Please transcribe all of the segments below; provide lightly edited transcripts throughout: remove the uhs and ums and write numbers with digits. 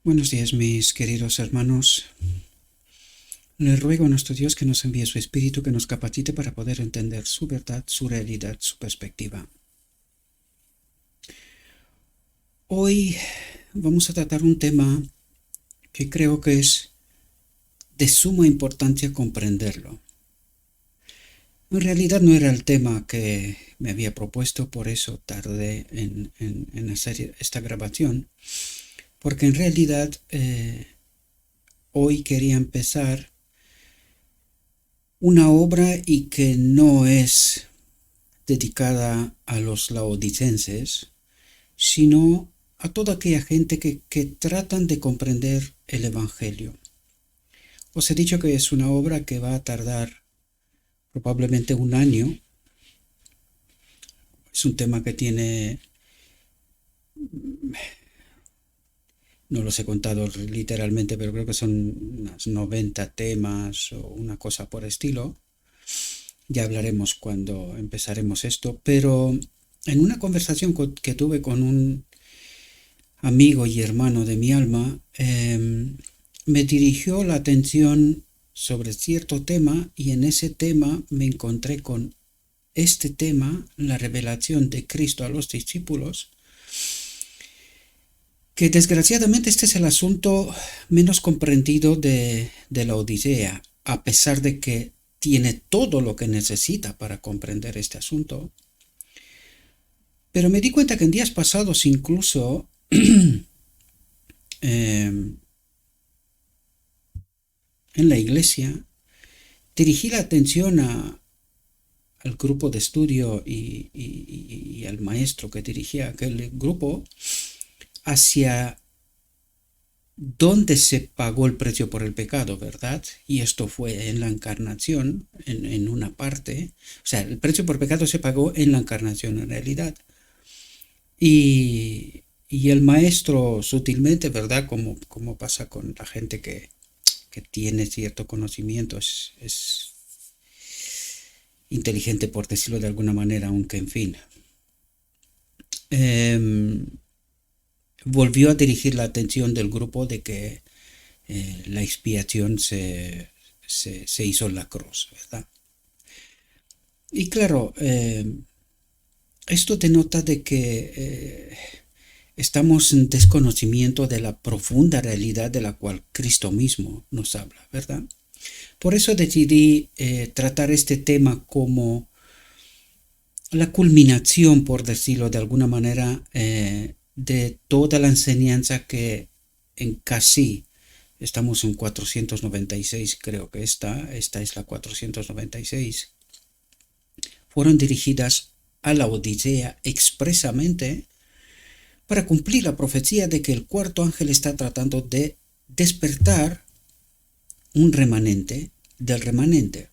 Buenos días, mis queridos hermanos. Le ruego a nuestro Dios que nos envíe su Espíritu, que nos capacite para poder entender su verdad, su realidad, su perspectiva. Hoy vamos a tratar un tema que creo que es de suma importancia comprenderlo. En realidad no era el tema que me había propuesto, por eso tardé en hacer esta grabación, porque en realidad hoy quería empezar una obra y que no es dedicada a los laodicenses, sino a toda aquella gente que tratan de comprender el Evangelio. Os he dicho que es una obra que va a tardar probablemente un año. Es un tema que tiene, no los he contado literalmente, pero creo que son unas 90 temas o una cosa por estilo. Ya hablaremos cuando empezaremos esto, pero en una conversación que tuve con un amigo y hermano de mi alma, me dirigió la atención sobre cierto tema y en ese tema me encontré con este tema, la revelación de Cristo a los discípulos, que desgraciadamente este es el asunto menos comprendido de la Odisea, a pesar de que tiene todo lo que necesita para comprender este asunto. Pero me di cuenta que en días pasados incluso en la iglesia dirigí la atención al grupo de estudio y al maestro que dirigía aquel grupo hacia dónde se pagó el precio por el pecado, ¿verdad? Y esto fue en la encarnación, en una parte. O sea, el precio por pecado se pagó en la encarnación en realidad. Y el maestro sutilmente, ¿verdad? Como pasa con la gente que tiene cierto conocimiento, es inteligente por decirlo de alguna manera, aunque en fin. Volvió a dirigir la atención del grupo de que la expiación se hizo en la cruz, ¿verdad? Y claro, esto denota de que estamos en desconocimiento de la profunda realidad de la cual Cristo mismo nos habla, ¿verdad? Por eso decidí tratar este tema como la culminación, por decirlo de alguna manera, de toda la enseñanza que en casi, estamos en 496, creo que esta es la 496, fueron dirigidas a la Odisea expresamente para cumplir la profecía de que el cuarto ángel está tratando de despertar un remanente del remanente.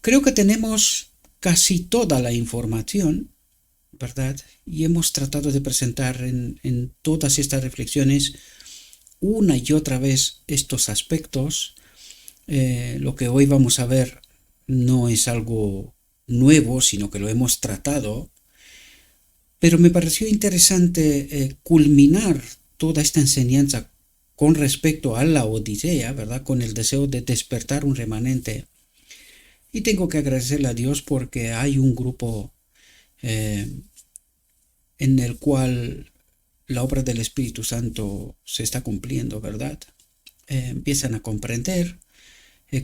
Creo que tenemos casi toda la información, ¿verdad? Y hemos tratado de presentar en todas estas reflexiones una y otra vez estos aspectos. Lo que hoy vamos a ver no es algo nuevo, sino que lo hemos tratado, pero me pareció interesante culminar toda esta enseñanza con respecto a la Odisea, ¿verdad? Con el deseo de despertar un remanente. Y tengo que agradecerle a Dios porque hay un grupo en el cual la obra del Espíritu Santo se está cumpliendo, ¿verdad? Empiezan a comprender,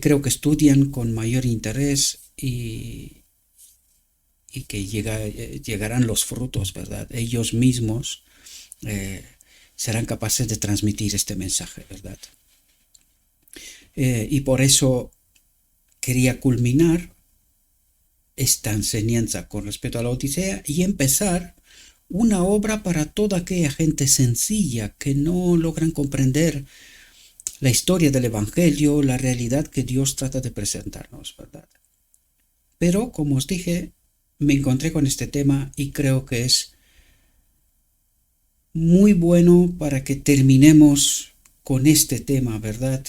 creo que estudian con mayor interés y que llegarán los frutos, ¿verdad? Ellos mismos serán capaces de transmitir este mensaje, ¿verdad? Y por eso quería culminar esta enseñanza con respecto a la Odisea y empezar una obra para toda aquella gente sencilla que no logran comprender la historia del Evangelio, la realidad que Dios trata de presentarnos, ¿verdad? Pero, como os dije, me encontré con este tema y creo que es muy bueno para que terminemos con este tema, ¿verdad?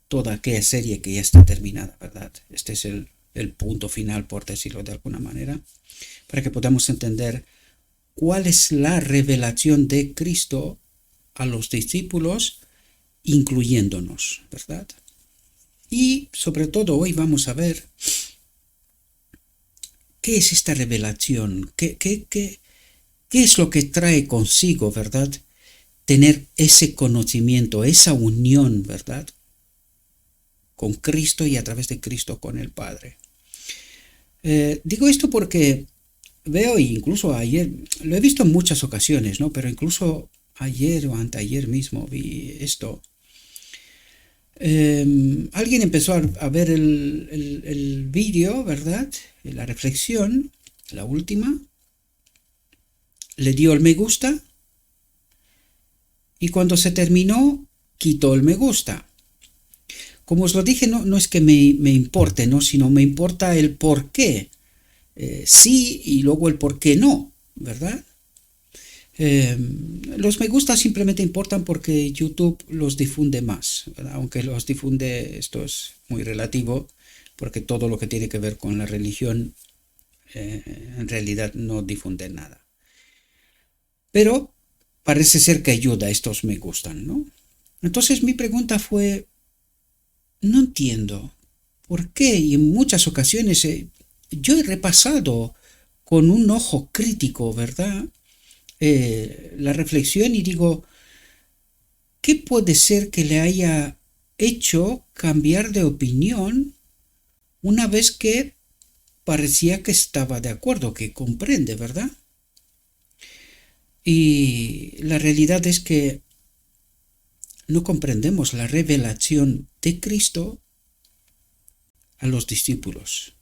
Toda aquella serie que ya está terminada, ¿verdad? Este es el punto final, por decirlo de alguna manera, para que podamos entender cuál es la revelación de Cristo a los discípulos, incluyéndonos, ¿verdad? Y sobre todo hoy vamos a ver qué es esta revelación, qué es lo que trae consigo, ¿verdad? Tener ese conocimiento, esa unión, ¿verdad? Con Cristo y a través de Cristo con el Padre. Digo esto porque veo, incluso ayer, lo he visto en muchas ocasiones, ¿no? Pero incluso ayer o anteayer mismo vi esto. Alguien empezó a ver el vídeo, ¿verdad? La reflexión, la última. Le dio el me gusta. Y cuando se terminó, quitó el me gusta. Como os lo dije, no es que me importe, ¿no? Sino me importa el por qué. Sí y luego el por qué no, ¿verdad? Los me gusta simplemente importan porque YouTube los difunde más, ¿verdad? Aunque los difunde, esto es muy relativo, porque todo lo que tiene que ver con la religión en realidad no difunde nada. Pero parece ser que ayuda, estos me gustan, ¿no? Entonces mi pregunta fue, no entiendo por qué, y en muchas ocasiones yo he repasado con un ojo crítico, ¿verdad? La reflexión y digo, ¿qué puede ser que le haya hecho cambiar de opinión una vez que parecía que estaba de acuerdo, que comprende, ¿verdad? Y la realidad es que no comprendemos la revelación de Cristo a los discípulos,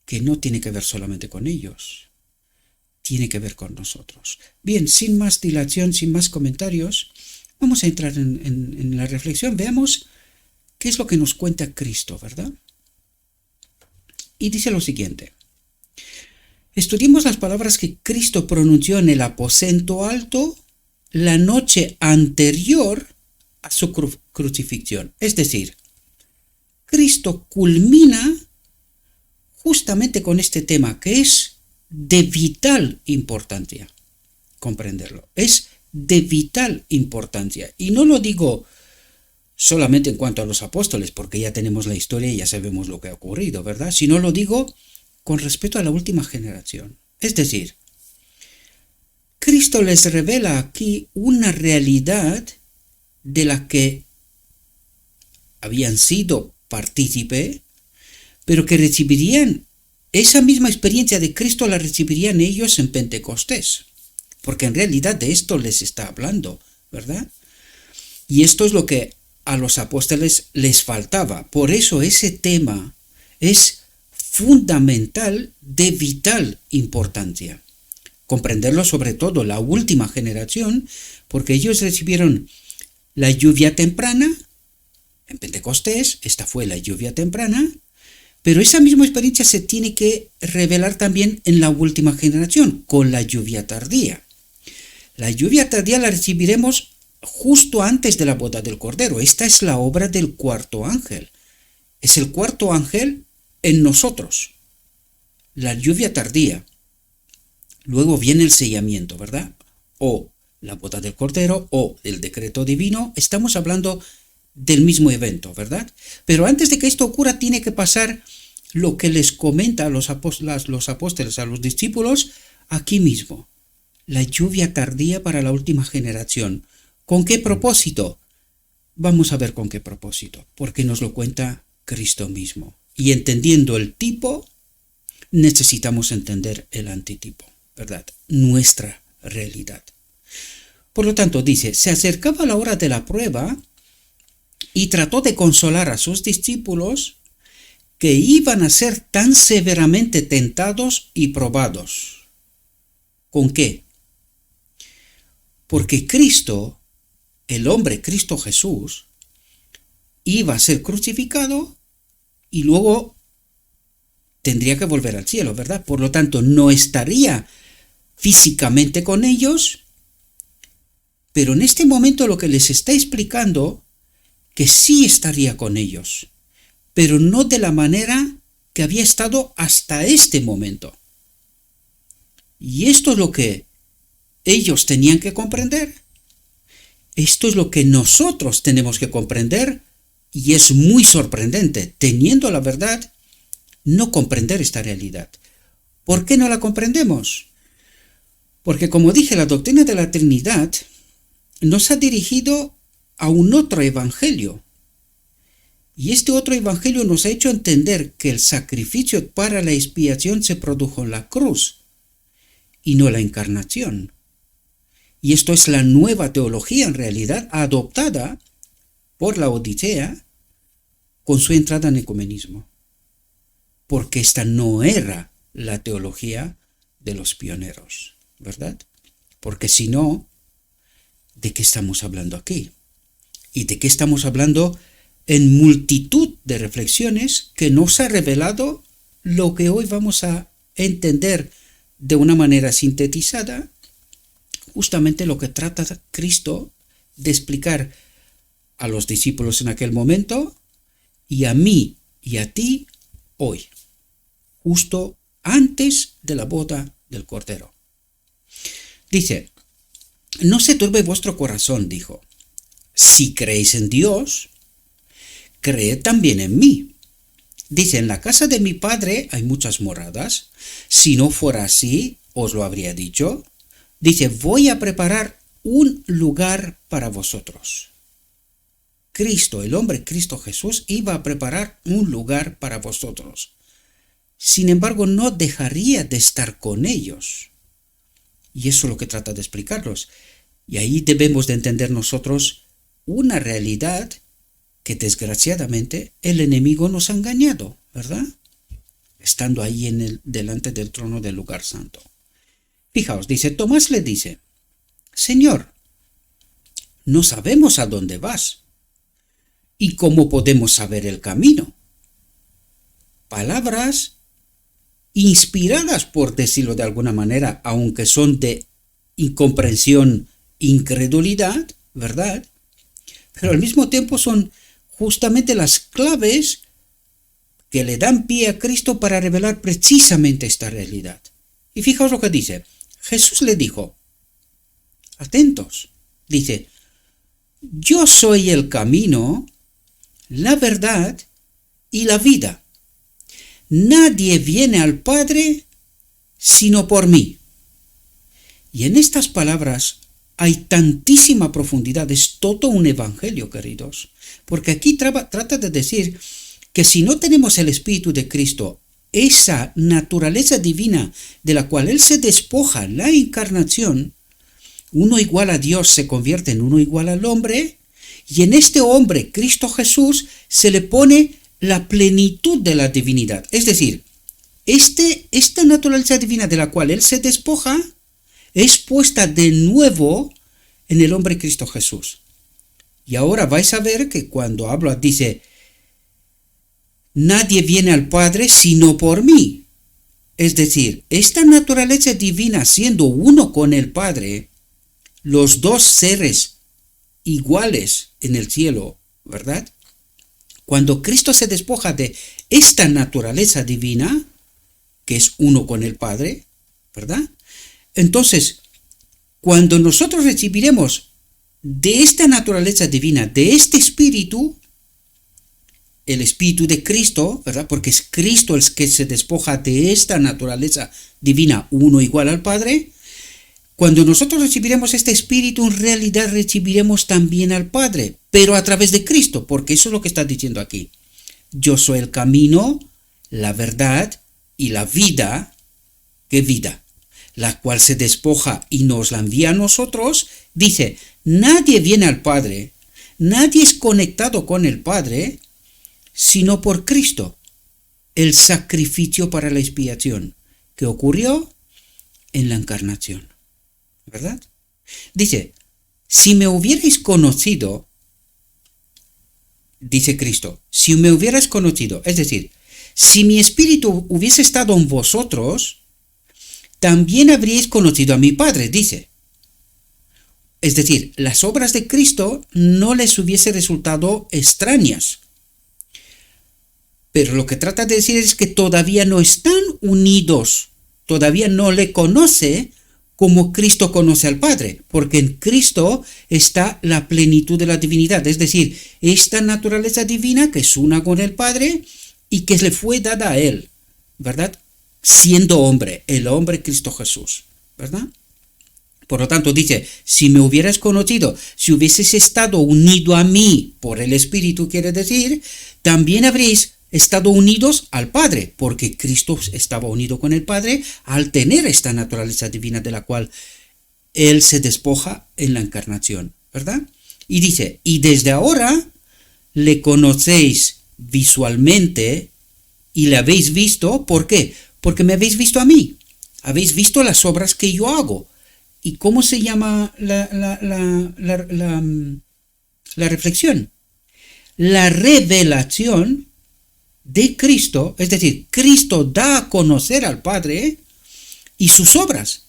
que no tiene que ver solamente con ellos, tiene que ver con nosotros. Bien, sin más dilación, sin más comentarios, vamos a entrar en la reflexión. Veamos qué es lo que nos cuenta Cristo, ¿verdad? Y dice lo siguiente. Estudiemos las palabras que Cristo pronunció en el aposento alto la noche anterior a su crucifixión. Es decir, Cristo culmina justamente con este tema que es de vital importancia. Comprenderlo. Es de vital importancia. Y no lo digo solamente en cuanto a los apóstoles, porque ya tenemos la historia y ya sabemos lo que ha ocurrido, ¿verdad? Sino lo digo con respecto a la última generación. Es decir, Cristo les revela aquí una realidad de la que habían sido partícipe, pero que recibirían esa misma experiencia de Cristo, la recibirían ellos en Pentecostés, porque en realidad de esto les está hablando, ¿verdad? Y esto es lo que a los apóstoles les faltaba. Por eso ese tema es fundamental, de vital importancia. Comprenderlo sobre todo la última generación, porque ellos recibieron la lluvia temprana, en Pentecostés, esta fue la lluvia temprana, pero esa misma experiencia se tiene que revelar también en la última generación, con la lluvia tardía. La lluvia tardía la recibiremos justo antes de la boda del Cordero. Esta es la obra del cuarto ángel. Es el cuarto ángel en nosotros. La lluvia tardía. Luego viene el sellamiento, ¿verdad? O la boda del Cordero o el decreto divino. Estamos hablando del mismo evento, ¿verdad? Pero antes de que esto ocurra tiene que pasar lo que les comenta a los apóstoles, a los discípulos, aquí mismo. La lluvia tardía para la última generación. ¿Con qué propósito? Vamos a ver con qué propósito, porque nos lo cuenta Cristo mismo. Y entendiendo el tipo, necesitamos entender el antitipo, ¿verdad? Nuestra realidad. Por lo tanto, dice, se acercaba la hora de la prueba y trató de consolar a sus discípulos que iban a ser tan severamente tentados y probados. ¿Con qué? Porque Cristo, el hombre Cristo Jesús, iba a ser crucificado y luego tendría que volver al cielo, ¿verdad? Por lo tanto, no estaría físicamente con ellos, pero en este momento lo que les está explicando que sí estaría con ellos, pero no de la manera que había estado hasta este momento. Y esto es lo que ellos tenían que comprender Esto es lo que nosotros tenemos que comprender y es muy sorprendente, teniendo la verdad, no comprender esta realidad. ¿Por qué no la comprendemos? Porque, como dije, la doctrina de la Trinidad nos ha dirigido a un otro evangelio. Y este otro evangelio nos ha hecho entender que el sacrificio para la expiación se produjo en la cruz y no la encarnación. Y esto es la nueva teología en realidad adoptada por la Odisea con su entrada en ecumenismo. Porque esta no era la teología de los pioneros, ¿verdad? Porque si no, ¿de qué estamos hablando aquí? ¿Y de qué estamos hablando en multitud de reflexiones que nos ha revelado lo que hoy vamos a entender de una manera sintetizada? Justamente lo que trata Cristo de explicar a los discípulos en aquel momento y a mí y a ti hoy, justo antes de la boda del Cordero. Dice, no se turbe vuestro corazón, dijo. Si creéis en Dios, creed también en mí. Dice, en la casa de mi Padre hay muchas moradas. Si no fuera así, os lo habría dicho. Dice, voy a preparar un lugar para vosotros. Cristo, el hombre Cristo Jesús, iba a preparar un lugar para vosotros. Sin embargo, no dejaría de estar con ellos. Y eso es lo que trata de explicarlos. Y ahí debemos de entender nosotros una realidad que desgraciadamente el enemigo nos ha engañado, ¿verdad? Estando ahí delante del trono del lugar santo. Fijaos, dice, Tomás le dice, Señor, no sabemos a dónde vas. ¿Y cómo podemos saber el camino? Palabras inspiradas, por decirlo de alguna manera, aunque son de incomprensión, incredulidad, ¿verdad? Pero al mismo tiempo son justamente las claves que le dan pie a Cristo para revelar precisamente esta realidad. Y fijaos lo que dice. Jesús le dijo, atentos, dice, yo soy el camino, la verdad y la vida. Nadie viene al Padre sino por mí. Y en estas palabras hay tantísima profundidad, es todo un evangelio, queridos, porque aquí trata de decir que si no tenemos el Espíritu de Cristo, esa naturaleza divina de la cual Él se despoja, la encarnación, uno igual a Dios se convierte en uno igual al hombre, y en este hombre, Cristo Jesús, se le pone la plenitud de la divinidad. Es decir, esta naturaleza divina de la cual Él se despoja, es puesta de nuevo en el hombre Cristo Jesús. Y ahora vais a ver que cuando habla, dice, nadie viene al Padre sino por mí. Es decir, esta naturaleza divina siendo uno con el Padre, los dos seres iguales en el cielo, ¿verdad? Cuando Cristo se despoja de esta naturaleza divina, que es uno con el Padre, ¿verdad? Entonces, cuando nosotros recibiremos de esta naturaleza divina, de este Espíritu, el Espíritu de Cristo, ¿verdad? Porque es Cristo el que se despoja de esta naturaleza divina, uno igual al Padre. Cuando nosotros recibiremos este Espíritu, en realidad recibiremos también al Padre, pero a través de Cristo, porque eso es lo que está diciendo aquí. Yo soy el camino, la verdad y la vida. ¿Qué vida? La cual se despoja y nos la envía a nosotros. Dice, nadie viene al Padre, nadie es conectado con el Padre, sino por Cristo, el sacrificio para la expiación que ocurrió en la encarnación, ¿verdad? Dice, si me hubierais conocido, dice Cristo, si me hubierais conocido, es decir, si mi espíritu hubiese estado en vosotros, también habríais conocido a mi Padre, dice. Es decir, las obras de Cristo no les hubiese resultado extrañas. Pero lo que trata de decir es que todavía no están unidos, todavía no le conoce como Cristo conoce al Padre, porque en Cristo está la plenitud de la divinidad, es decir, esta naturaleza divina que es una con el Padre y que le fue dada a Él, ¿verdad? Siendo hombre, el hombre Cristo Jesús, ¿verdad? Por lo tanto, dice, si me hubieras conocido, si hubieses estado unido a mí por el Espíritu, quiere decir, también habréis estado unidos al Padre, porque Cristo estaba unido con el Padre al tener esta naturaleza divina de la cual Él se despoja en la encarnación, ¿verdad? Y dice, y desde ahora le conocéis visualmente y le habéis visto, ¿por qué? Porque me habéis visto a mí, habéis visto las obras que yo hago. ¿Y cómo se llama la reflexión? La revelación de Cristo, es decir, Cristo da a conocer al Padre y sus obras.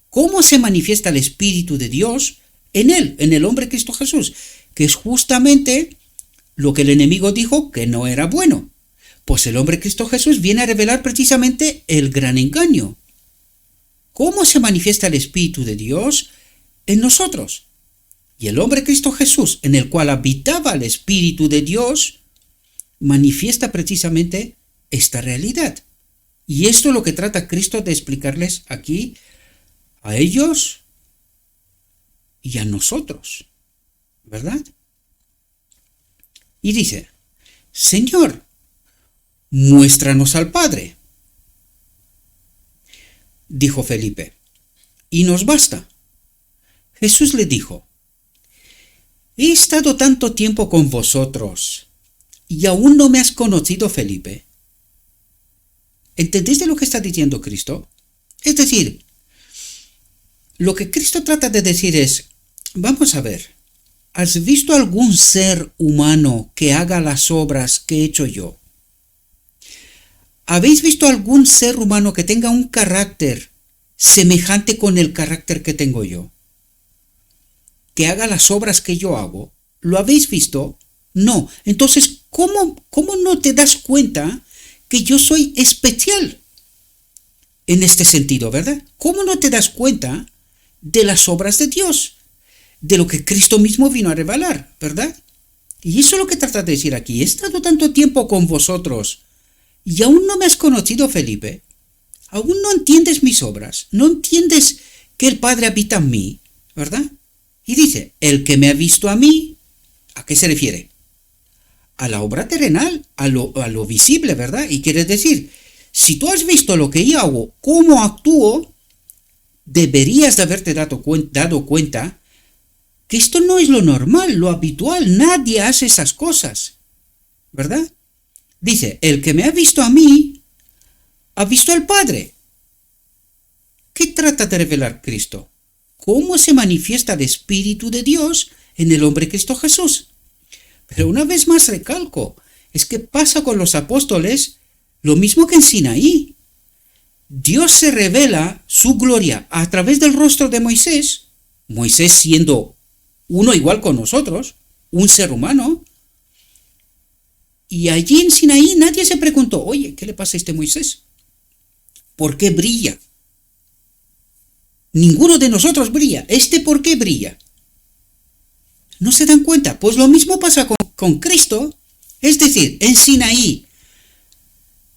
¿Cómo se manifiesta el Espíritu de Dios en él, en el hombre Cristo Jesús? Que es justamente lo que el enemigo dijo que no era bueno. Pues el hombre Cristo Jesús viene a revelar precisamente el gran engaño. ¿Cómo se manifiesta el Espíritu de Dios en nosotros? Y el hombre Cristo Jesús, en el cual habitaba el Espíritu de Dios, manifiesta precisamente esta realidad. Y esto es lo que trata Cristo de explicarles aquí a ellos y a nosotros, ¿verdad? Y dice, Señor, muéstranos al Padre. Dijo Felipe, y nos basta. Jesús le dijo, he estado tanto tiempo con vosotros y aún no me has conocido, Felipe. ¿Entendéis de lo que está diciendo Cristo? Es decir, lo que Cristo trata de decir es, vamos a ver, ¿has visto algún ser humano que haga las obras que he hecho yo? ¿Habéis visto algún ser humano que tenga un carácter semejante con el carácter que tengo yo? ¿Que haga las obras que yo hago? ¿Lo habéis visto? No. Entonces, ¿cómo no te das cuenta que yo soy especial en este sentido, verdad? ¿Cómo no te das cuenta de las obras de Dios? De lo que Cristo mismo vino a revelar, ¿verdad? Y eso es lo que trata de decir aquí. He estado tanto tiempo con vosotros y aún no me has conocido, Felipe. Aún no entiendes mis obras. No entiendes que el Padre habita en mí, ¿verdad? Y dice, el que me ha visto a mí, ¿a qué se refiere? A la obra terrenal, a lo visible, ¿verdad? Y quiere decir, si tú has visto lo que yo hago, cómo actúo, deberías de haberte dado cuenta que esto no es lo normal, lo habitual. Nadie hace esas cosas, ¿verdad? Dice, el que me ha visto a mí, ha visto al Padre. ¿Qué trata de revelar Cristo? ¿Cómo se manifiesta el Espíritu de Dios en el hombre Cristo Jesús? Pero una vez más recalco, es que pasa con los apóstoles lo mismo que en Sinaí. Dios se revela su gloria a través del rostro de Moisés, Moisés siendo uno igual con nosotros, un ser humano, y allí en Sinaí nadie se preguntó, oye, ¿qué le pasa a este Moisés? ¿Por qué brilla? Ninguno de nosotros brilla. ¿Por qué brilla? ¿No se dan cuenta? Pues lo mismo pasa con Cristo. Es decir, en Sinaí,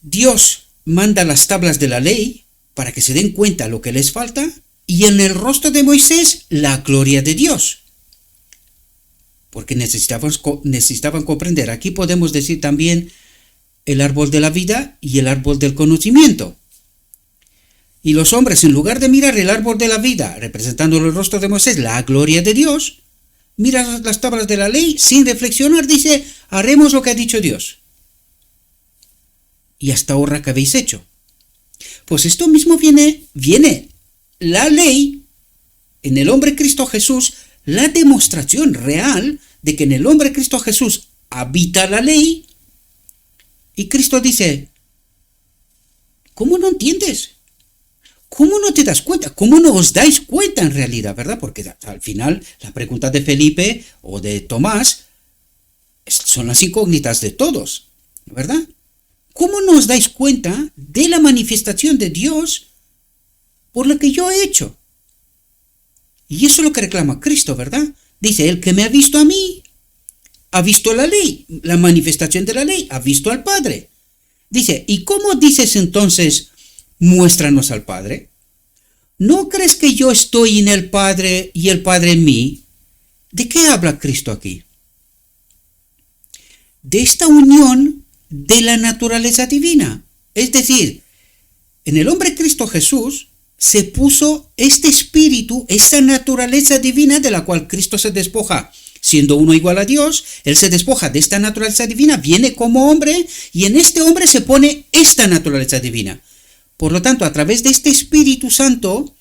Dios manda las tablas de la ley para que se den cuenta lo que les falta, y en el rostro de Moisés, la gloria de Dios. Porque necesitaban comprender. Aquí podemos decir también el árbol de la vida y el árbol del conocimiento. Y los hombres, en lugar de mirar el árbol de la vida, representando el rostro de Moisés, la gloria de Dios, miran las tablas de la ley sin reflexionar, dice, haremos lo que ha dicho Dios. Y hasta ahora, ¿qué habéis hecho? Pues esto mismo viene la ley, en el hombre Cristo Jesús, la demostración real de que en el hombre Cristo Jesús habita la ley. Y Cristo dice, ¿cómo no entiendes? ¿Cómo no te das cuenta? ¿Cómo no os dais cuenta en realidad, verdad? Porque al final la pregunta de Felipe o de Tomás son las incógnitas de todos, ¿verdad? ¿Cómo no os dais cuenta de la manifestación de Dios por lo que yo he hecho? Y eso es lo que reclama Cristo, ¿verdad? Dice, el que me ha visto a mí, ha visto la ley, la manifestación de la ley, ha visto al Padre. Dice, ¿y cómo dices entonces, muéstranos al Padre? ¿No crees que yo estoy en el Padre y el Padre en mí? ¿De qué habla Cristo aquí? De esta unión de la naturaleza divina. Es decir, en el hombre Cristo Jesús se puso este espíritu, esta naturaleza divina de la cual Cristo se despoja. Siendo uno igual a Dios, Él se despoja de esta naturaleza divina, viene como hombre y en este hombre se pone esta naturaleza divina. Por lo tanto, a través de este Espíritu Santo,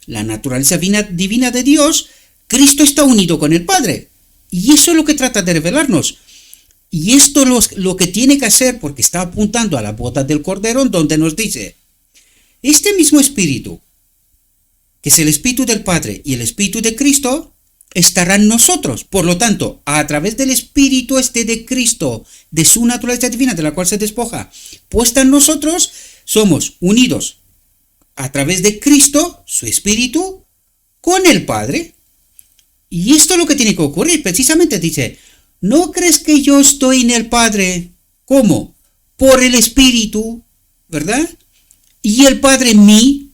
la naturaleza divina de Dios, Cristo está unido con el Padre. Y eso es lo que trata de revelarnos. Y esto es lo que tiene que hacer, porque está apuntando a la boda del Cordero, donde nos dice, este mismo Espíritu, que es el Espíritu del Padre y el Espíritu de Cristo, estará en nosotros. Por lo tanto, a través del Espíritu de Cristo, de su naturaleza divina, de la cual se despoja, puesta en nosotros, somos unidos a través de Cristo, su Espíritu, con el Padre. Y esto es lo que tiene que ocurrir. Precisamente dice, ¿no crees que yo estoy en el Padre? ¿Cómo? Por el Espíritu, ¿verdad? Y el Padre en mí,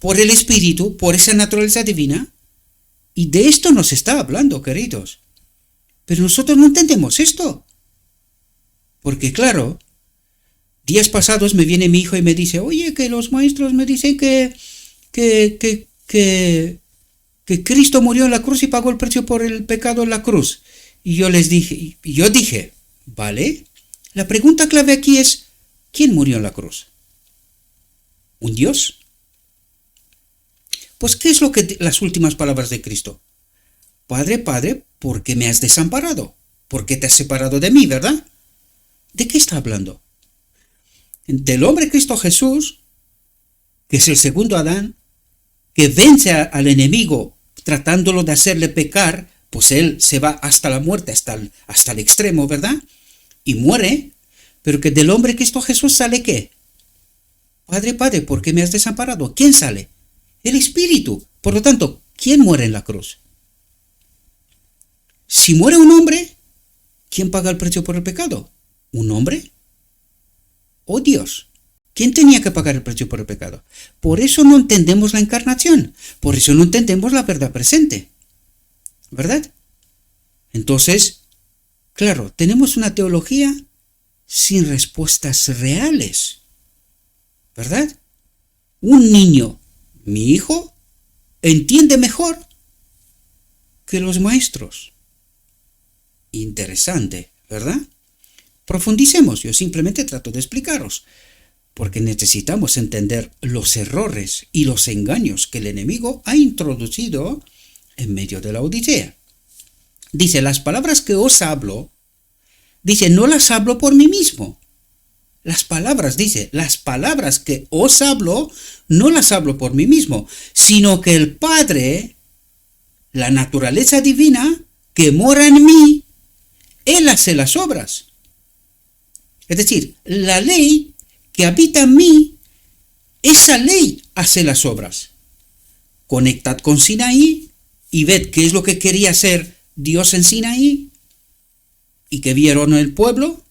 por el Espíritu, por esa naturaleza divina. Y de esto nos está hablando, queridos. Pero nosotros no entendemos esto. Porque claro, días pasados me viene mi hijo y me dice, oye, que los maestros me dicen que Cristo murió en la cruz y pagó el precio por el pecado en la cruz. Y yo dije, ¿vale? La pregunta clave aquí es, ¿quién murió en la cruz? ¿Un Dios? Pues, ¿qué es las últimas palabras de Cristo? Padre, Padre, ¿por qué me has desamparado? ¿Por qué te has separado de mí, verdad? ¿De qué está hablando? Del hombre Cristo Jesús, que es el segundo Adán, que vence al enemigo tratándolo de hacerle pecar, pues él se va hasta la muerte, hasta el extremo, ¿verdad? Y muere, pero que del hombre Cristo Jesús sale ¿qué? Padre, Padre, ¿por qué me has desamparado? ¿Quién sale? El Espíritu. Por lo tanto, ¿quién muere en la cruz? Si muere un hombre, ¿quién paga el precio por el pecado? ¿Un hombre? ¿O Dios? ¿Quién tenía que pagar el precio por el pecado? Por eso no entendemos la encarnación. Por eso no entendemos la verdad presente. ¿Verdad? Entonces, claro, tenemos una teología sin respuestas reales. ¿Verdad? Un niño, mi hijo, entiende mejor que los maestros. Interesante, ¿verdad? Profundicemos, yo simplemente trato de explicaros, porque necesitamos entender los errores y los engaños que el enemigo ha introducido en medio de la Odisea. Dice, las palabras que os hablo, dice, no las hablo por mí mismo. Las palabras que os hablo, no las hablo por mí mismo, sino que el Padre, la naturaleza divina que mora en mí, Él hace las obras. Es decir, la ley que habita en mí, esa ley hace las obras. Conectad con Sinaí y ved qué es lo que quería hacer Dios en Sinaí y que vieron el pueblo.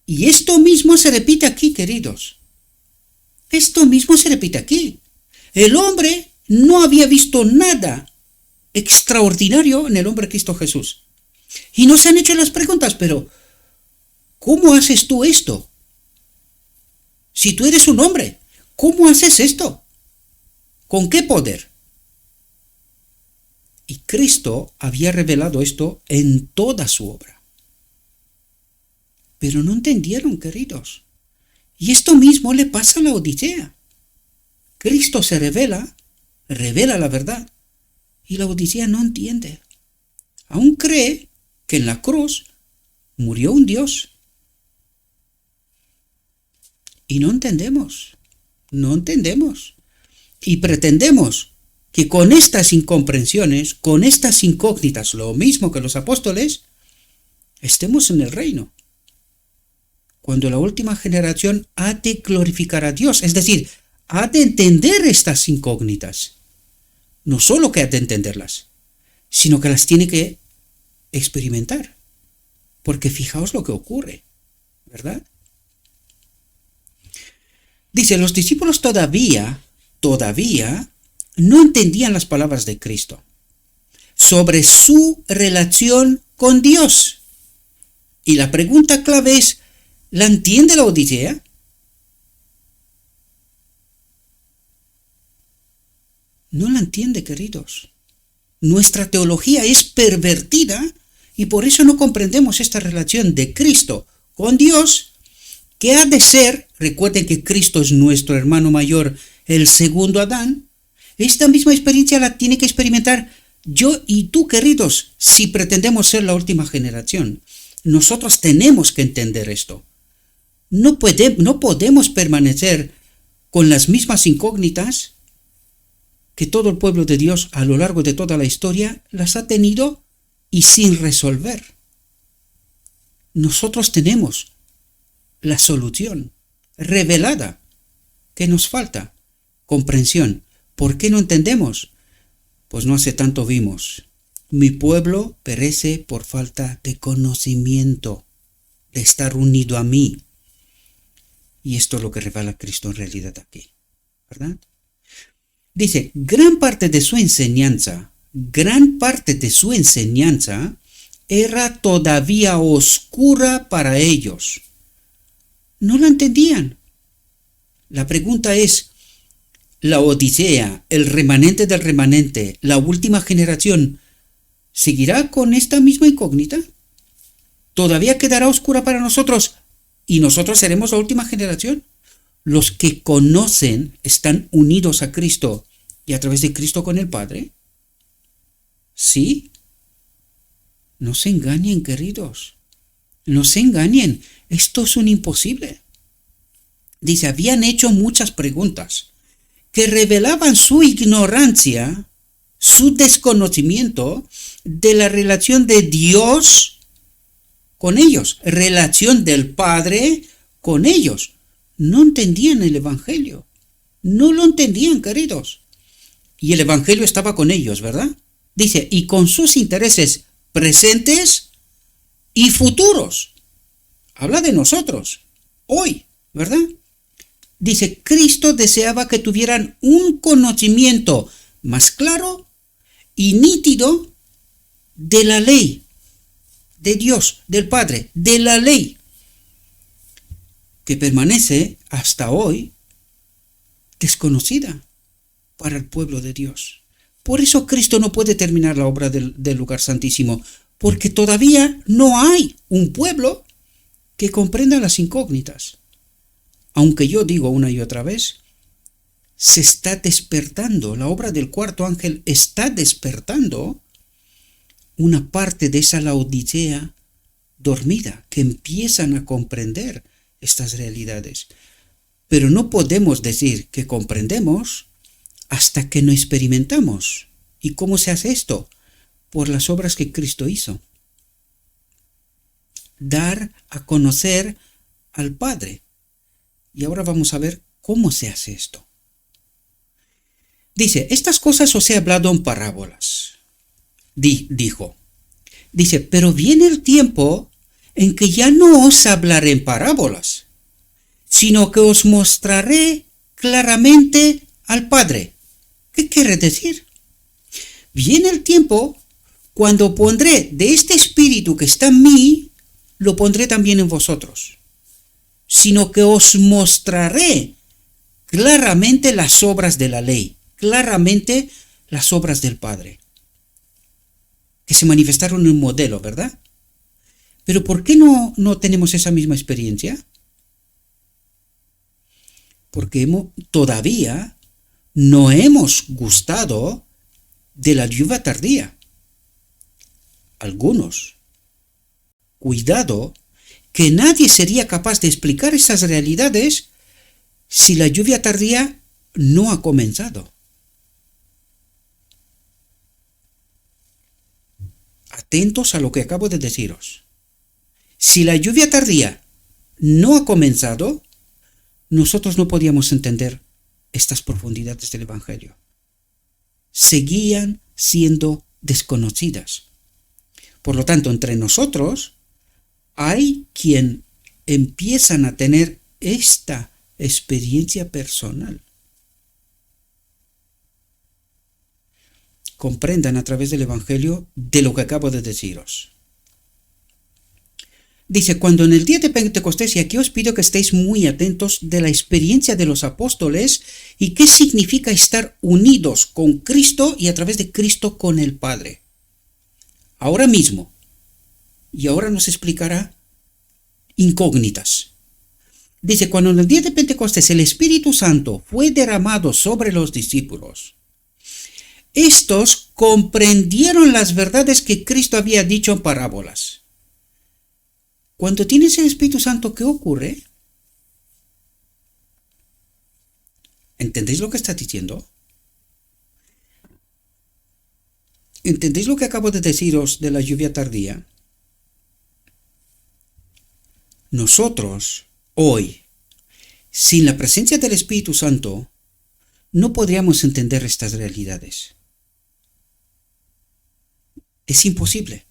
Y esto mismo se repite aquí, queridos. Esto mismo se repite aquí. El hombre no había visto nada extraordinario en el hombre Cristo Jesús. Y no se han hecho las preguntas, pero ¿cómo haces tú esto? Si tú eres un hombre, ¿cómo haces esto? ¿Con qué poder? Y Cristo había revelado esto en toda su obra. Pero no entendieron, queridos. Y esto mismo le pasa a la Odisea. Cristo se revela la verdad, y la Odisea no entiende. Aún cree que en la cruz murió un Dios. Y no entendemos. Y pretendemos que con estas incomprensiones, con estas incógnitas, lo mismo que los apóstoles, estemos en el reino. Cuando la última generación ha de glorificar a Dios, es decir, ha de entender estas incógnitas. No solo que ha de entenderlas, sino que las tiene que experimentar. Porque fijaos lo que ocurre, ¿verdad? Dice, los discípulos todavía no entendían las palabras de Cristo sobre su relación con Dios. Y la pregunta clave es, ¿la entiende la Odisea? No la entiende, queridos. Nuestra teología es pervertida y por eso no comprendemos esta relación de Cristo con Dios, que ha de ser, recuerden que Cristo es nuestro hermano mayor, el segundo Adán. Esta misma experiencia la tiene que experimentar yo y tú, queridos, si pretendemos ser la última generación. Nosotros tenemos que entender esto. No podemos permanecer con las mismas incógnitas que todo el pueblo de Dios a lo largo de toda la historia las ha tenido y sin resolver. Nosotros tenemos la solución revelada. ¿Qué nos falta? Comprensión. ¿Por qué no entendemos? Pues no hace tanto vimos. Mi pueblo perece por falta de conocimiento, de estar unido a mí. Y esto es lo que revela Cristo en realidad aquí, ¿verdad? Dice, gran parte de su enseñanza era todavía oscura para ellos. No la entendían. La pregunta es, ¿la Odisea, el remanente del remanente, la última generación, seguirá con esta misma incógnita? ¿Todavía quedará oscura para nosotros y nosotros seremos la última generación? Los que conocen están unidos a Cristo y a través de Cristo con el Padre. ¿Sí? No se engañen, queridos. No se engañen. Esto es un imposible. Dice, habían hecho muchas preguntas que revelaban su ignorancia, su desconocimiento de la relación de Dios con ellos, relación del Padre con ellos. No entendían el Evangelio. No lo entendían, queridos. Y el Evangelio estaba con ellos, ¿verdad? Dice, y con sus intereses presentes y futuros. Habla de nosotros, hoy, ¿verdad? Dice, Cristo deseaba que tuvieran un conocimiento más claro y nítido de la ley, de Dios, del Padre, de la ley, que permanece hasta hoy desconocida para el pueblo de Dios. Por eso Cristo no puede terminar la obra del lugar santísimo, porque todavía no hay un pueblo que comprenda las incógnitas. Aunque yo digo una y otra vez, se está despertando, la obra del cuarto ángel está despertando una parte de esa Laodicea dormida, que empiezan a comprender estas realidades. Pero no podemos decir que comprendemos hasta que no experimentamos. ¿Y cómo se hace esto? Por las obras que Cristo hizo. Dar a conocer al Padre. Y ahora vamos a ver cómo se hace esto. Dice, estas cosas os he hablado en parábolas. Dijo. Dice, pero viene el tiempo en que ya no os hablaré en parábolas, sino que os mostraré claramente al Padre. ¿Qué quiere decir? Viene el tiempo cuando pondré de este espíritu que está en mí, lo pondré también en vosotros, sino que os mostraré claramente las obras de la ley, claramente las obras del Padre, que se manifestaron en un modelo, ¿verdad? Pero ¿por qué no tenemos esa misma experiencia? Porque todavía no hemos gustado de la lluvia tardía. Algunos. Cuidado, que nadie sería capaz de explicar esas realidades si la lluvia tardía no ha comenzado. Atentos a lo que acabo de deciros. Si la lluvia tardía no ha comenzado, nosotros no podíamos entender estas profundidades del Evangelio. seguían siendo desconocidas. Por lo tanto, entre nosotros hay quien empiezan a tener esta experiencia personal. Comprendan a través del Evangelio de lo que acabo de deciros. Dice, cuando en el día de Pentecostés, y aquí os pido que estéis muy atentos de la experiencia de los apóstoles y qué significa estar unidos con Cristo y a través de Cristo con el Padre. Ahora mismo, y ahora nos explicará incógnitas. Dice, cuando en el día de Pentecostés el Espíritu Santo fue derramado sobre los discípulos, estos comprendieron las verdades que Cristo había dicho en parábolas. Cuando tienes el Espíritu Santo, ¿qué ocurre? ¿Entendéis lo que está diciendo? ¿Entendéis lo que acabo de deciros de la lluvia tardía? Nosotros, hoy, sin la presencia del Espíritu Santo, no podríamos entender estas realidades. Es imposible.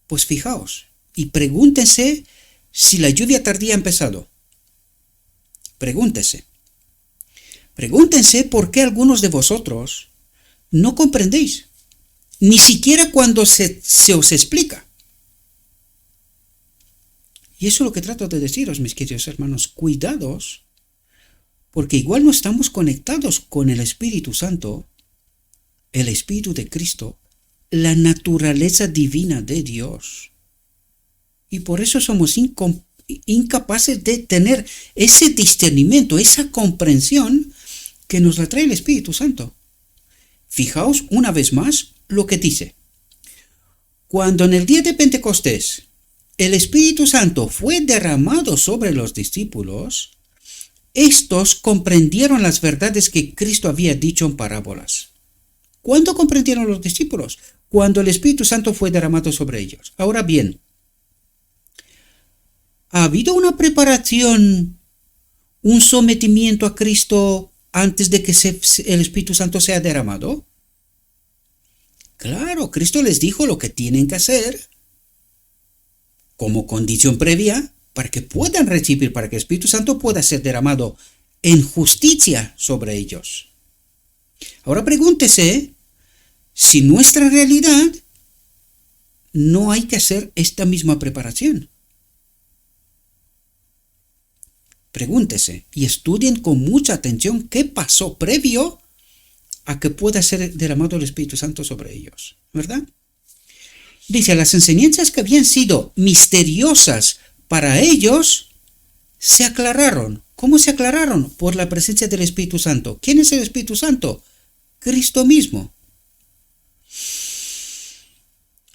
Pues fijaos, y pregúntense si la lluvia tardía ha empezado. Pregúntense. Pregúntense por qué algunos de vosotros no comprendéis, ni siquiera cuando se os explica. Y eso es lo que trato de deciros, mis queridos hermanos. Cuidados, porque igual no estamos conectados con el Espíritu Santo, el Espíritu de Cristo, la naturaleza divina de Dios. Y por eso somos incapaces de tener ese discernimiento, esa comprensión que nos la trae el Espíritu Santo. Fijaos una vez más lo que dice. Cuando en el día de Pentecostés el Espíritu Santo fue derramado sobre los discípulos, estos comprendieron las verdades que Cristo había dicho en parábolas. ¿Cuándo comprendieron los discípulos? Cuando el Espíritu Santo fue derramado sobre ellos. Ahora bien, ¿ha habido una preparación, un sometimiento a Cristo antes de que el Espíritu Santo sea derramado? Claro, Cristo les dijo lo que tienen que hacer como condición previa para que puedan recibir, para que el Espíritu Santo pueda ser derramado en justicia sobre ellos. Ahora pregúntese si en nuestra realidad no hay que hacer esta misma preparación. Pregúntese y estudien con mucha atención qué pasó previo a que pueda ser derramado el Espíritu Santo sobre ellos, ¿verdad? Dice, las enseñanzas que habían sido misteriosas para ellos se aclararon. ¿Cómo se aclararon? Por la presencia del Espíritu Santo. ¿Quién es el Espíritu Santo? Cristo mismo.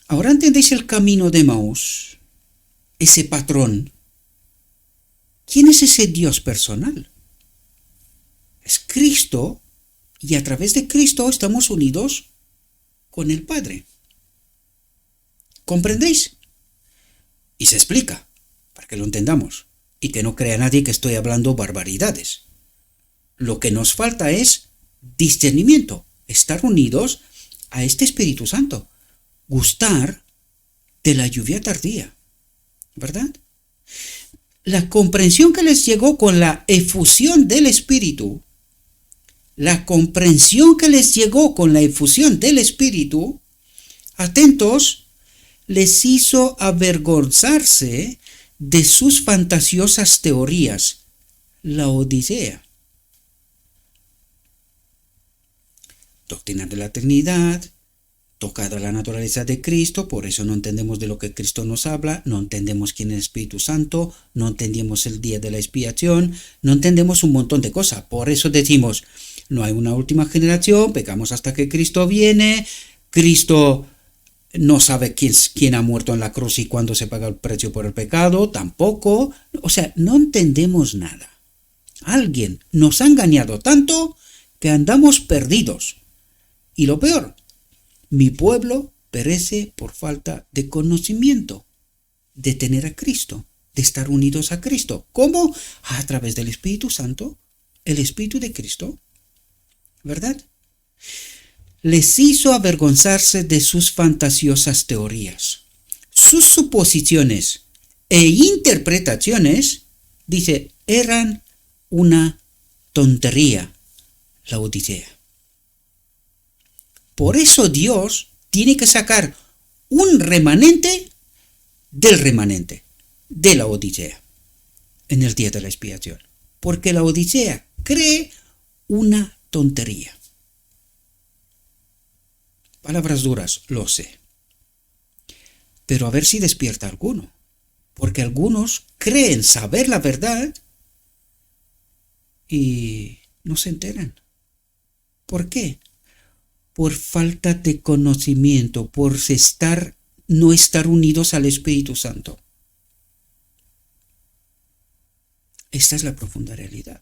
Ahora entendéis el camino de Emaús, ese patrón. ¿Quién es ese Dios personal? Es Cristo, y a través de Cristo estamos unidos con el Padre. ¿Comprendéis? Y se explica, para que lo entendamos, y que no crea nadie que estoy hablando barbaridades. Lo que nos falta es discernimiento, estar unidos a este Espíritu Santo, gustar de la lluvia tardía, ¿verdad? La comprensión que les llegó con la efusión del Espíritu, atentos, les hizo avergonzarse de sus fantasiosas teorías, la Odisea. Doctrina de la Trinidad, tocada la naturaleza de Cristo, por eso no entendemos de lo que Cristo nos habla, no entendemos quién es el Espíritu Santo, no entendemos el día de la expiación, no entendemos un montón de cosas. Por eso decimos, no hay una última generación, pecamos hasta que Cristo viene, Cristo no sabe quién ha muerto en la cruz y cuándo se paga el precio por el pecado, tampoco. O sea, no entendemos nada. Alguien nos ha engañado tanto que andamos perdidos. Y lo peor, mi pueblo perece por falta de conocimiento, de tener a Cristo, de estar unidos a Cristo. ¿Cómo? A través del Espíritu Santo, el Espíritu de Cristo, ¿verdad? les hizo avergonzarse de sus fantasiosas teorías. Sus suposiciones e interpretaciones, dice, eran una tontería, la Odisea. Por eso Dios tiene que sacar un remanente del remanente de la Odisea en el día de la expiación. Porque la Odisea cree una tontería. Palabras duras, lo sé. Pero a ver si despierta alguno. Porque algunos creen saber la verdad y no se enteran. ¿Por qué? Por falta de conocimiento, por no estar unidos al Espíritu Santo. Esta es la profunda realidad.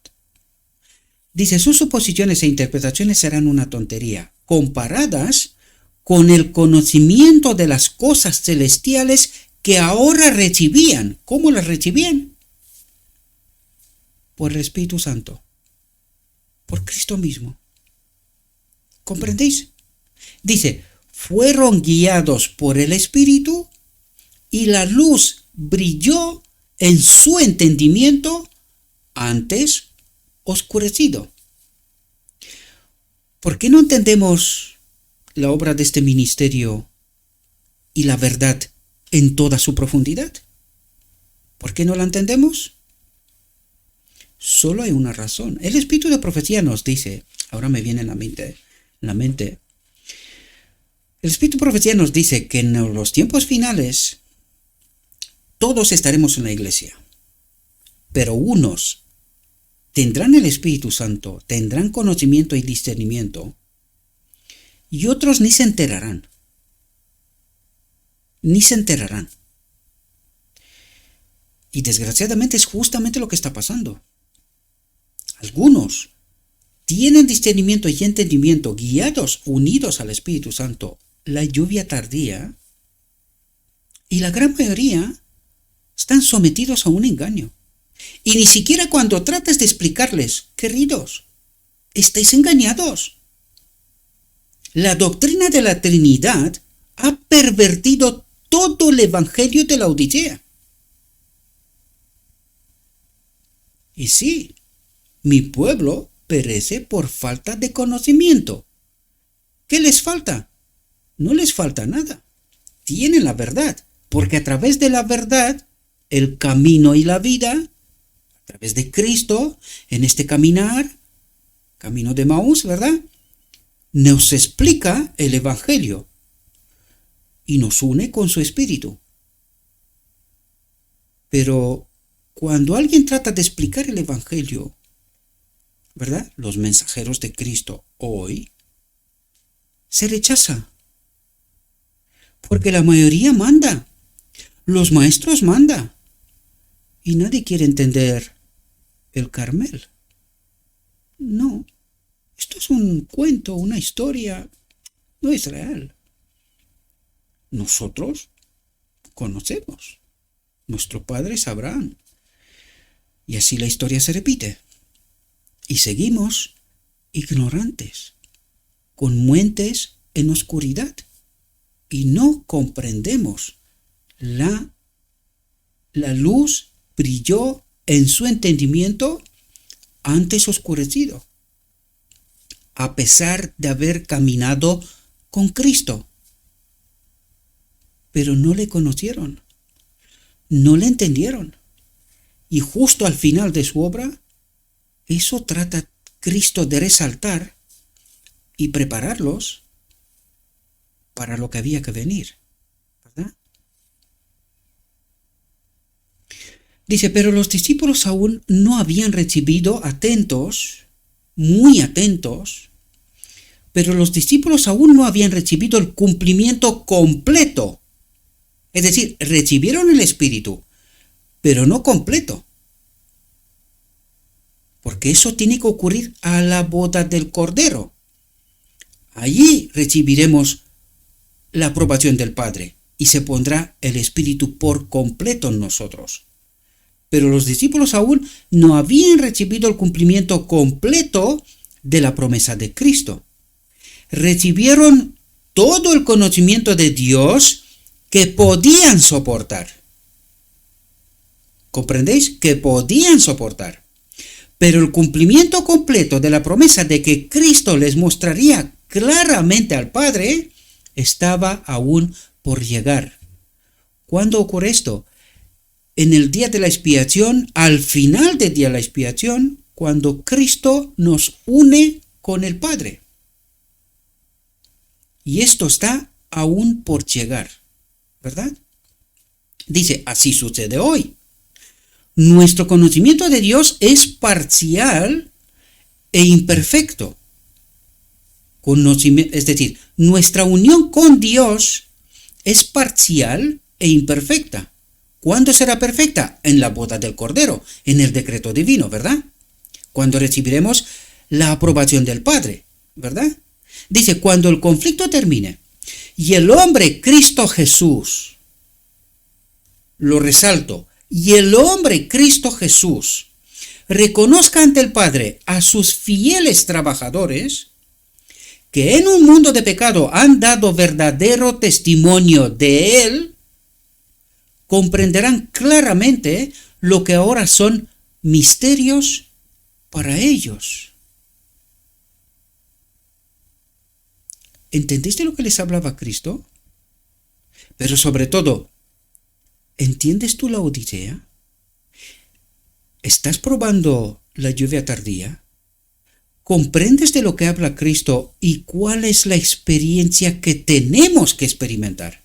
Dice, sus suposiciones e interpretaciones serán una tontería, comparadas con el conocimiento de las cosas celestiales que ahora recibían. ¿Cómo las recibían? Por el Espíritu Santo, por Cristo mismo. ¿Comprendéis? Dice, fueron guiados por el Espíritu y la luz brilló en su entendimiento antes oscurecido. ¿Por qué no entendemos la obra de este ministerio y la verdad en toda su profundidad? ¿Por qué no la entendemos? Solo hay una razón. El Espíritu de profecía nos dice, ahora me viene en la mente, el Espíritu de profecía nos dice que en los tiempos finales todos estaremos en la iglesia, pero unos tendrán el Espíritu Santo, tendrán conocimiento y discernimiento, y otros ni se enterarán. Ni se enterarán. Y desgraciadamente es justamente lo que está pasando. Algunos tienen discernimiento y entendimiento, guiados, unidos al Espíritu Santo, la lluvia tardía, y la gran mayoría están sometidos a un engaño. Y ni siquiera cuando tratas de explicarles, queridos, estáis engañados. La doctrina de la Trinidad ha pervertido todo el evangelio de la Odisea. Y sí, mi pueblo perece por falta de conocimiento. ¿Qué les falta? No les falta nada. Tienen la verdad, porque a través de la verdad, el camino y la vida, a través de Cristo, en este caminar, camino de Maús, ¿verdad?, nos explica el evangelio y nos une con su espíritu. Pero cuando alguien trata de explicar el evangelio, ¿verdad?, los mensajeros de Cristo hoy, se rechaza. Porque la mayoría manda, los maestros mandan, y nadie quiere entender el Carmel. No, esto es un cuento, una historia, no es real. Nosotros conocemos, nuestro padre es Abraham, y así la historia se repite. Y seguimos ignorantes, con mentes en oscuridad, y no comprendemos. La luz brilló en su entendimiento antes oscurecido, a pesar de haber caminado con Cristo. Pero no le conocieron, no le entendieron. Y justo al final de su obra, eso trata Cristo de resaltar y prepararlos para lo que había que venir, ¿verdad? Dice, pero los discípulos aún no habían recibido, atentos, muy atentos, pero los discípulos aún no habían recibido el cumplimiento completo. Es decir, recibieron el Espíritu, pero no completo. Porque eso tiene que ocurrir a la boda del Cordero. Allí recibiremos la aprobación del Padre y se pondrá el Espíritu por completo en nosotros. Pero los discípulos aún no habían recibido el cumplimiento completo de la promesa de Cristo. recibieron todo el conocimiento de Dios que podían soportar. ¿Comprendéis? Que podían soportar. Pero el cumplimiento completo de la promesa de que Cristo les mostraría claramente al Padre estaba aún por llegar. ¿Cuándo ocurre esto? En el día de la expiación, al final del día de la expiación, cuando Cristo nos une con el Padre. Y esto está aún por llegar, ¿verdad? Dice, así sucede hoy. Nuestro conocimiento de Dios es parcial e imperfecto. Es decir, nuestra unión con Dios es parcial e imperfecta. ¿Cuándo será perfecta? En la boda del Cordero, en el decreto divino, ¿verdad? Cuando recibiremos la aprobación del Padre, ¿verdad? Dice, cuando el conflicto termine y el hombre Cristo Jesús, lo resalto, y el hombre Cristo Jesús reconozca ante el Padre a sus fieles trabajadores que en un mundo de pecado han dado verdadero testimonio de Él, comprenderán claramente lo que ahora son misterios para ellos. ¿Entendiste lo que les hablaba Cristo? Pero sobre todo, ¿entiendes tú la Odisea? ¿Estás probando la lluvia tardía? ¿Comprendes de lo que habla Cristo y cuál es la experiencia que tenemos que experimentar?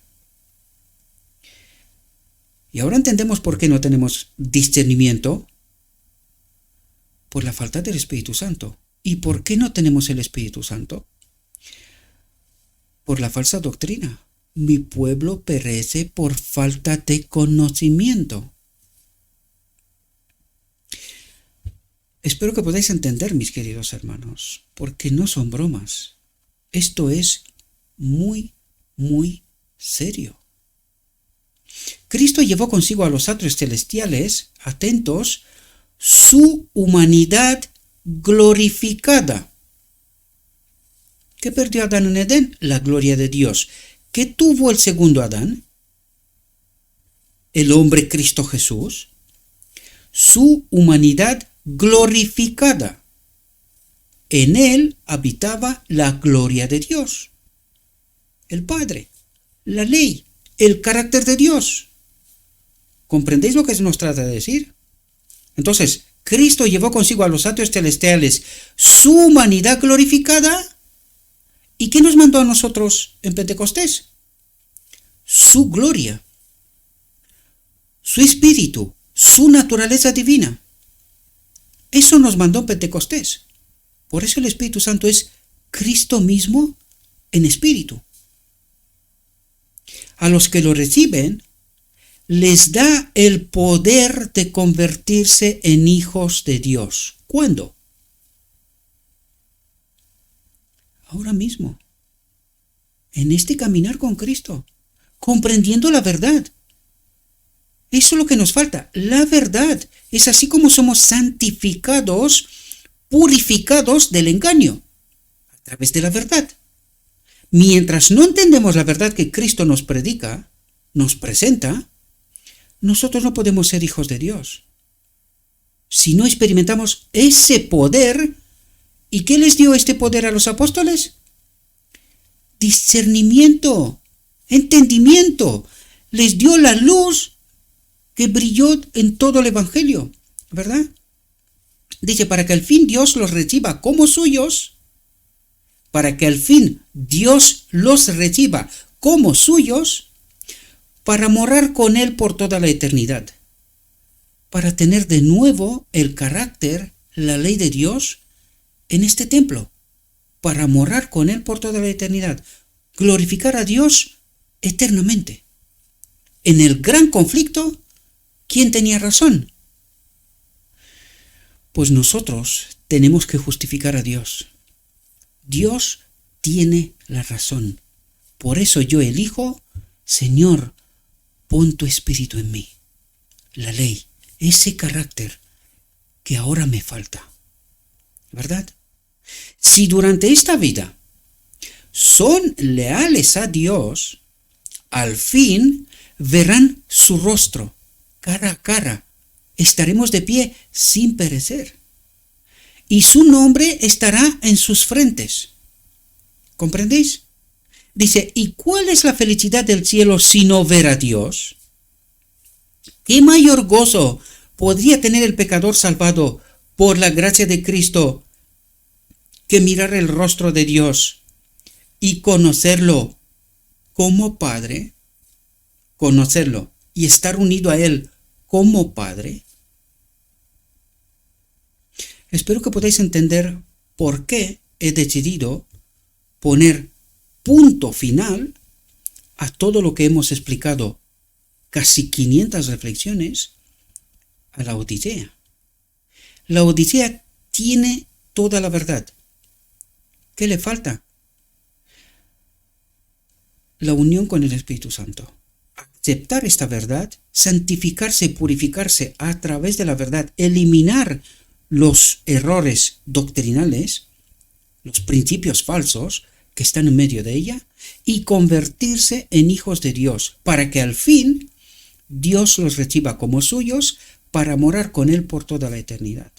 Y ahora entendemos por qué no tenemos discernimiento. Por la falta del Espíritu Santo. ¿Y por qué no tenemos el Espíritu Santo? Por la falsa doctrina. Mi pueblo perece por falta de conocimiento. Espero que podáis entender, mis queridos hermanos, porque no son bromas. Esto es muy, muy serio. Cristo llevó consigo a los atrios celestiales, atentos, su humanidad glorificada. ¿Qué perdió Adán en Edén? La gloria de Dios. ¿Qué tuvo el segundo Adán? El hombre Cristo Jesús. Su humanidad glorificada. En él habitaba la gloria de Dios. El Padre, la ley, el carácter de Dios. ¿Comprendéis lo que se nos trata de decir? Entonces, Cristo llevó consigo a los atrios celestiales su humanidad glorificada. ¿Y qué nos mandó a nosotros en Pentecostés? Su gloria, su espíritu, su naturaleza divina. Eso nos mandó en Pentecostés. Por eso el Espíritu Santo es Cristo mismo en espíritu. A los que lo reciben, les da el poder de convertirse en hijos de Dios. ¿Cuándo? Ahora mismo. En este caminar con Cristo. Comprendiendo la verdad. Eso es lo que nos falta. La verdad. Es así como somos santificados, purificados del engaño. A través de la verdad. Mientras no entendemos la verdad que Cristo nos predica, nos presenta, nosotros no podemos ser hijos de Dios. Si no experimentamos ese poder, ¿y qué les dio este poder a los apóstoles? Discernimiento, entendimiento. Les dio la luz que brilló en todo el Evangelio, ¿verdad? Dice, para que al fin Dios los reciba como suyos, para que al fin Dios los reciba como suyos, para morar con Él por toda la eternidad, para tener de nuevo el carácter, la ley de Dios en este templo, para morar con Él por toda la eternidad, glorificar a Dios eternamente. En el gran conflicto, ¿quién tenía razón? Pues nosotros tenemos que justificar a Dios. Dios tiene la razón. Por eso yo elijo, Señor, pon tu espíritu en mí. La ley, ese carácter que ahora me falta. ¿Verdad? Si durante esta vida son leales a Dios, al fin verán su rostro, cara a cara. Estaremos de pie sin perecer. Y su nombre estará en sus frentes. ¿Comprendéis? Dice, ¿y cuál es la felicidad del cielo sino ver a Dios? ¿Qué mayor gozo podría tener el pecador salvado por la gracia de Cristo que mirar el rostro de Dios y conocerlo como Padre? Conocerlo y estar unido a Él como Padre. Espero que podáis entender por qué he decidido poner punto final a todo lo que hemos explicado, casi 500 reflexiones, a la Odisea. La Odisea tiene toda la verdad. ¿Qué le falta? La unión con el Espíritu Santo. Aceptar esta verdad, santificarse, purificarse a través de la verdad, eliminar los errores doctrinales, los principios falsos que están en medio de ella, y convertirse en hijos de Dios, para que al fin Dios los reciba como suyos para morar con Él por toda la eternidad.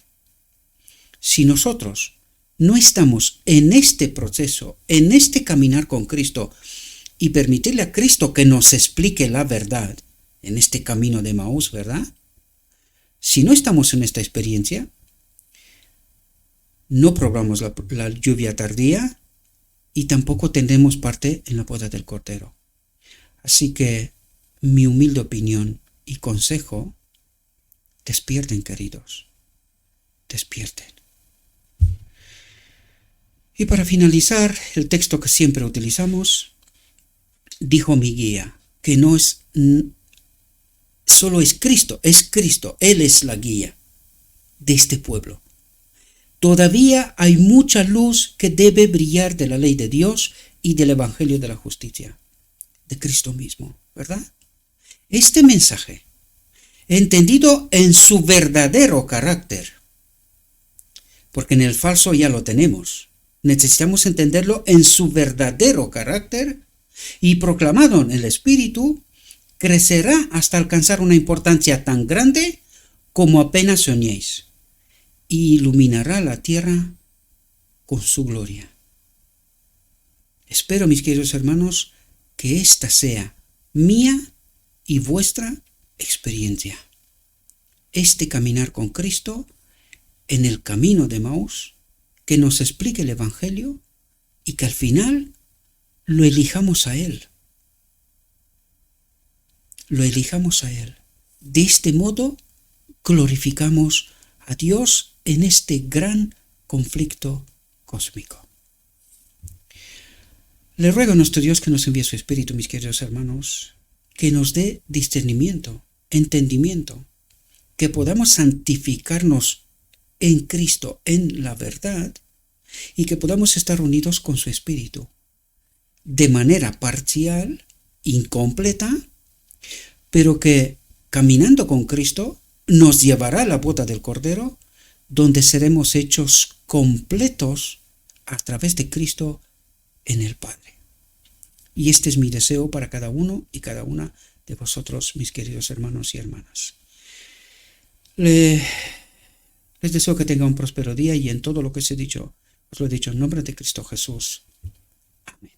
Si nosotros no estamos en este proceso, en este caminar con Cristo, y permitirle a Cristo que nos explique la verdad en este camino de Emaús, ¿verdad? Si no estamos en esta experiencia, no probamos la lluvia tardía y tampoco tendremos parte en la boda del Cordero. Así que mi humilde opinión y consejo, despierten, queridos, despierten. Y para finalizar, el texto que siempre utilizamos, dijo mi guía, que no es solo es Cristo, Él es la guía de este pueblo. Todavía hay mucha luz que debe brillar de la ley de Dios y del Evangelio de la justicia, de Cristo mismo, ¿verdad? Este mensaje, entendido en su verdadero carácter, porque en el falso ya lo tenemos, necesitamos entenderlo en su verdadero carácter y proclamado en el Espíritu, crecerá hasta alcanzar una importancia tan grande como apenas soñéis, y iluminará la tierra con su gloria. Espero, mis queridos hermanos, que esta sea mía y vuestra experiencia. Este caminar con Cristo en el camino de Emaús, que nos explique el Evangelio y que al final lo elijamos a Él. Lo elijamos a Él. De este modo glorificamos a Dios en este gran conflicto cósmico. Le ruego a nuestro Dios que nos envíe su Espíritu, mis queridos hermanos, que nos dé discernimiento, entendimiento, que podamos santificarnos en Cristo, en la verdad, y que podamos estar unidos con su Espíritu, de manera parcial, incompleta, pero que caminando con Cristo nos llevará a la boda del Cordero, donde seremos hechos completos a través de Cristo en el Padre. Y este es mi deseo para cada uno y cada una de vosotros, mis queridos hermanos y hermanas. Les deseo que tengan un próspero día y en todo lo que os he dicho, os lo he dicho en nombre de Cristo Jesús. Amén.